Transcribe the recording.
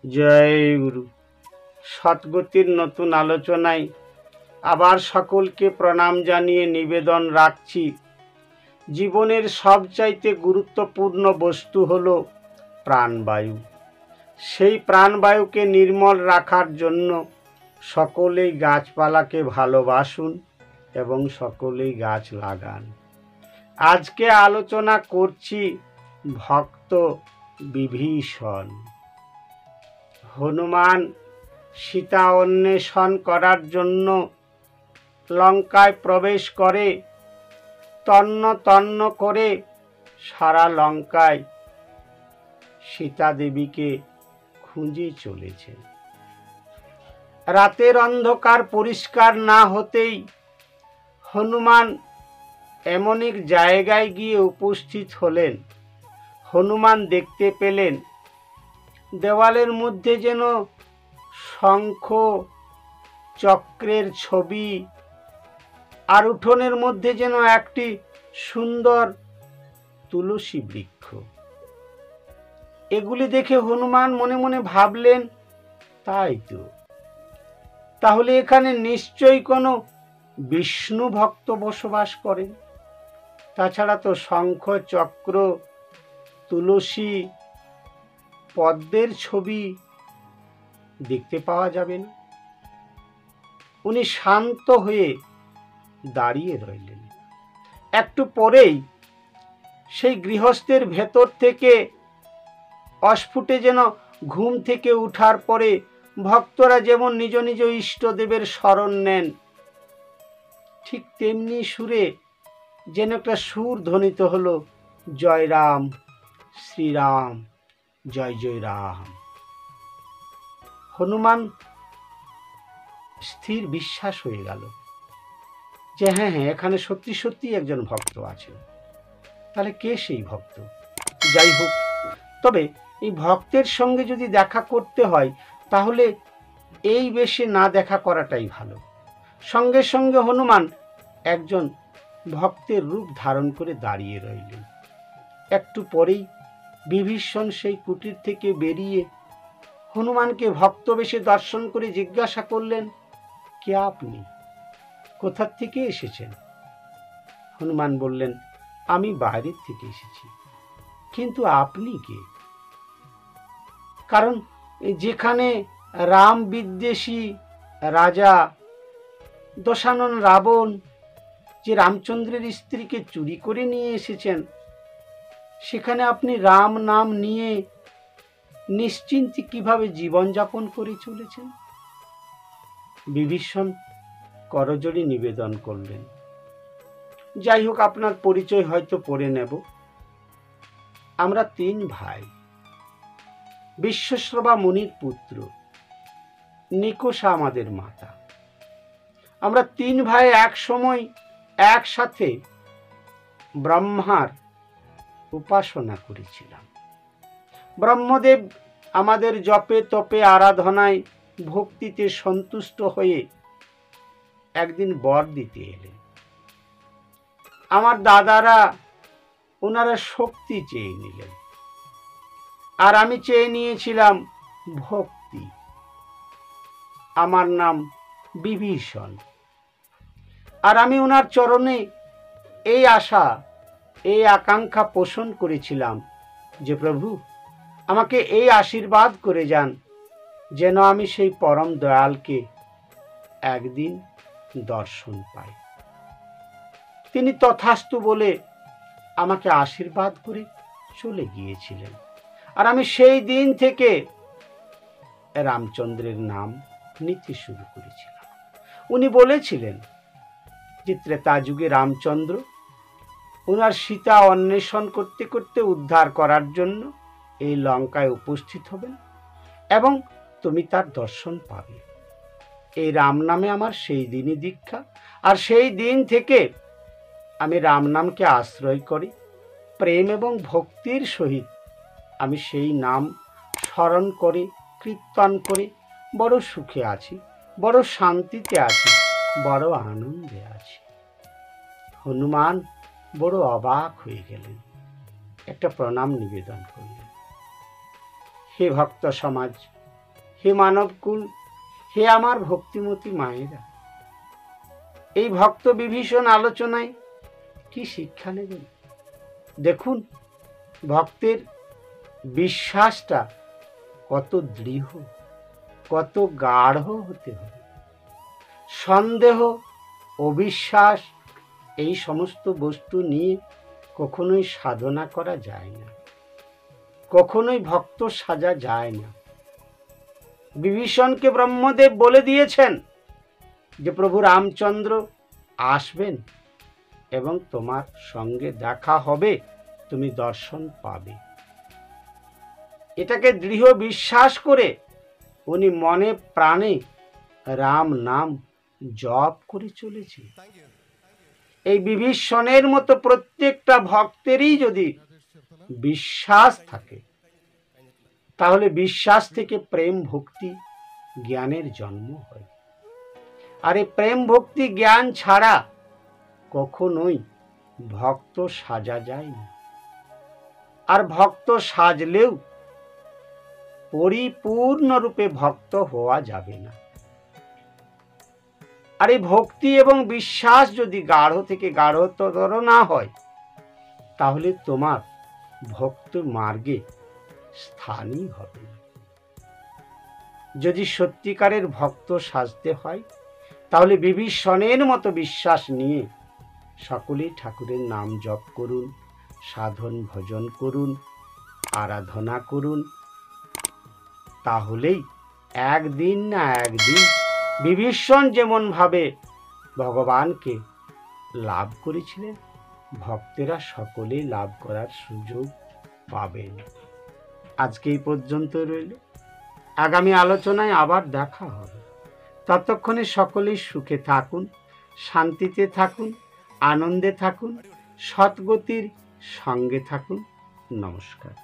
জয় গুরু। সদ্গতির নতুন আলোচনায় আবার সকলকে প্রণাম জানিয়ে নিবেদন রাখছি, জীবনের সবচাইতে গুরুত্বপূর্ণ বস্তু হলো প্রাণবায়ু। সেই প্রাণবায়ুকে নির্মল রাখার জন্য সকলেই গাছপালাকে ভালোবাসুন এবং সকলেই গাছ লাগান। আজকে আলোচনা করছি ভক্ত বিভীষণ। হনুমান সীতা অন্বেষণ করার জন্য লঙ্কায় প্রবেশ করে তন্ন তন্ন করে সারা লঙ্কায় সীতা দেবীকে খুঁজে চলেছে। রাতের অন্ধকার পরিষ্কার না হতেই হনুমান এমন এক জায়গায় গিয়ে উপস্থিত হলেন। হনুমান দেখতে পেলেন দেওয়ালের মধ্যে যেন শঙ্খ চক্রের ছবি, আর উঠোনের মধ্যে যেন একটি সুন্দর তুলসী বৃক্ষ। এগুলি দেখে হনুমান মনে মনে ভাবলেন, তাই তো, তাহলে এখানে নিশ্চয়ই কোনো বিষ্ণু ভক্ত বসবাস করেন। তাছাড়া তো শঙ্খ চক্র তুলসী পদ্মের ছবি দেখতে পাওয়া যাবে না। উনি শান্ত হয়ে দাঁড়িয়ে রইলেন। একটু পরেই সেই গৃহস্থের ভেতর থেকে অস্ফুটে যেন ঘুম থেকে উঠার পরে ভক্তরা যেমন নিজ নিজ ইষ্টদেবের শরণ নেন, ঠিক তেমনি সুরে যেন একটা সুর ধ্বনিত হলো, জয় রাম শ্রীরাম জয় জয় রাম। হনুমান স্থির বিশ্বাস হয়ে গেল যে হ্যাঁ, এখানে সত্যি সত্যি একজন ভক্ত আছে। তাহলে কে সেই ভক্ত? যাই হোক, তবে এই ভক্তের সঙ্গে যদি দেখা করতে হয় তাহলে এই বেশে না দেখা করাটাই ভালো। সঙ্গে সঙ্গে হনুমান একজন ভক্তের রূপ ধারণ করে দাঁড়িয়ে রইলেন। একটু পরেই বিভীষণ সেই কুটির থেকে বেরিয়ে হনুমানকে ভক্ত বেশে দর্শন করে জিজ্ঞাসা করলেন, কে আপনি? কোথা থেকে এসেছেন? হনুমান বললেন, আমি বাইরের থেকে এসেছি। কিন্তু আপনি কে? কারণ যেখানে রাম বিদ্বেষী রাজা দশানন রাবণ যে রামচন্দ্রের স্ত্রীকে চুরি করে নিয়ে এসেছেন, সেখানে আপনি রাম নাম নিয়ে নিশ্চিন্তে কিভাবে জীবনযাপন করে চলেছেন? বিভীষণ করজোড়ে নিবেদন করলেন, যাই হোক, আপনার পরিচয় হয়তো পড়ে নেব। আমরা 3 ভাই, বিশ্বশ্রবা মুনির পুত্র, নিকোষা আমাদের মাতা। আমরা 3 ভাই এক সময় একসাথে ব্রহ্মার উপাসনা করেছিলাম। ব্রহ্মদেব আমাদের জপে তপে আরাধনায় ভক্তিতে সন্তুষ্ট হয়ে একদিন বর দিতে এলেন। আমার দাদারা ওনারা শক্তি চেয়ে নিলেন, আর আমি চেয়ে নিয়েছিলাম ভক্তি। আমার নাম বিভীষণ, আর আমি ওনার চরণে এই আশা এই আকাঙ্ক্ষা পোষণ করেছিলাম যে প্রভু আমাকে এই আশীর্বাদ করে যান যেন আমি সেই পরম দয়ালকে একদিন দর্শন পাই। তিনি তথাস্তু বলে আমাকে আশীর্বাদ করে চলে গিয়েছিলেন। আর আমি সেই দিন থেকে রামচন্দ্রের নাম নিতে শুরু করেছিলাম। উনি বলেছিলেন যে ত্রেতা যুগে রামচন্দ্র ওনার সীতা অন্বেষণ করতে করতে উদ্ধার করার জন্য এই লঙ্কায় উপস্থিত হবেন এবং তুমি তার দর্শন পাবে। এই রাম নামে আমার সেই দিনই দীক্ষা, আর সেই দিন থেকে আমি রাম নামকে আশ্রয় করি। প্রেম এবং ভক্তির সহিত আমি সেই নাম স্মরণ করে কীর্তন করে বড় সুখে আছি, বড় শান্তিতে আছি, বড় আনন্দে আছি। হনুমান বড় অবাক হয়ে গেলেন, একটা প্রণাম নিবেদন করলেন। হে ভক্ত সমাজ, হে মানবকুল, হে আমার ভক্তিমতী মায়েরা, এই ভক্ত বিভীষণ আলোচনায় কি শিক্ষা নেবেন? দেখুন, ভক্তের বিশ্বাসটা কত দৃঢ়, কত গাঢ় হতে হবে। সন্দেহ, অবিশ্বাস এই সমস্ত বস্তু নিয়ে কখনোই সাধনা করা যায় না, কখনোই ভক্ত সাজা যায় না। বিভীষণকে ব্রহ্মদেব বলে দিয়েছেন যে প্রভু রামচন্দ্র আসবেন এবং তোমার সঙ্গে দেখা হবে, তুমি দর্শন পাবে। এটাকে দৃঢ় বিশ্বাস করে উনি মনে প্রাণে রাম নাম জপ করে চলেছে। এই বিভীষণের মতো প্রত্যেকটা ভক্তেরই যদি বিশ্বাস থাকে, তাহলে বিশ্বাস থেকে প্রেম ভক্তি জ্ঞানের জন্ম হয়। আর এই প্রেম ভক্তি জ্ঞান ছাড়া কখনোই ভক্ত সাজা যায় না। আর ভক্ত সাজলেও পরিপূর্ণরূপে ভক্ত হওয়া যাবে না। আর এই ভক্তি এবং বিশ্বাস যদি গাঢ় থেকে গাঢ়তর না হয়, তাহলে তোমার ভক্ত মার্গে স্থানই হবে না। যদি সত্যিকারের ভক্ত সাজতে হয়, তাহলে বিভীষণের মতো বিশ্বাস নিয়ে সকলেই ঠাকুরের নাম জপ করুন, সাধন ভজন করুন, আরাধনা করুন। তাহলেই একদিন না একদিন বিভীষণ যেমন ভাবে ভগবানকে লাভ করেছিলেন, ভক্তেরা সকলেই লাভ করার সুযোগ পাবেন। আজকে এই পর্যন্ত রইল। আগামী আলোচনায় আবার দেখা হবে। ততক্ষণে সকলেই সুখে থাকুন, শান্তিতে থাকুন, আনন্দে থাকুন, সৎগতির সঙ্গে থাকুন। নমস্কার।